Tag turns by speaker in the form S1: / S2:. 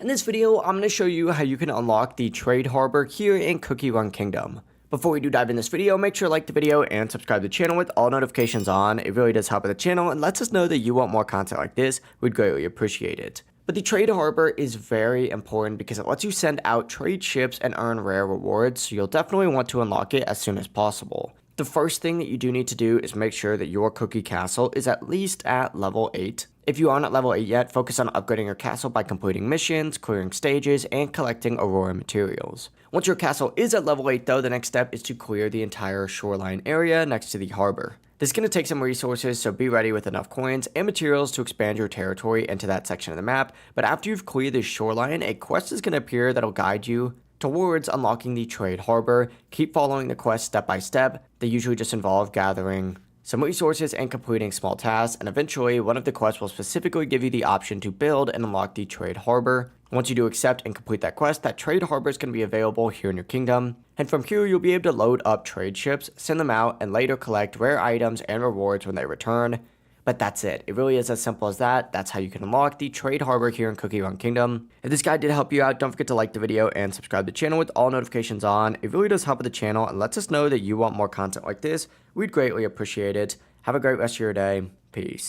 S1: In this video, I'm going to show you how you can unlock the Trade Harbor here in Cookie Run Kingdom. Before we do dive in this video, make sure to like the video and subscribe to the channel with all notifications on. It really does help with the channel and lets us know that you want more content like this. We'd greatly appreciate it. But the Trade Harbor is very important because it lets you send out trade ships and earn rare rewards, so you'll definitely want to unlock it as soon as possible. The first thing that you do need to do is make sure that your cookie castle is at least at level 8. If you aren't at level 8 yet, focus on upgrading your castle by completing missions, clearing stages, and collecting Aurora materials. Once your castle is at level 8 though, the next step is to clear the entire shoreline area next to the harbor. This is going to take some resources, so be ready with enough coins and materials to expand your territory into that section of the map, but after you've cleared this shoreline, a quest is going to appear that'll guide you towards unlocking the Trade Harbor. Keep following the quest step by step. They usually just involve gathering some resources and completing small tasks, and eventually one of the quests will specifically give you the option to build and unlock the Trade Harbor. Once you do accept and complete that quest, that Trade Harbor is going to be available here in your kingdom, and from here you'll be able to load up trade ships, send them out, and later collect rare items and rewards when they return. But that's it. It really is as simple as that. That's how you can unlock the Trade Harbor here in Cookie Run Kingdom. If this guide did help you out, don't forget to like the video and subscribe to the channel with all notifications on. It really does help with the channel and lets us know that you want more content like this. We'd greatly appreciate it. Have a great rest of your day. Peace.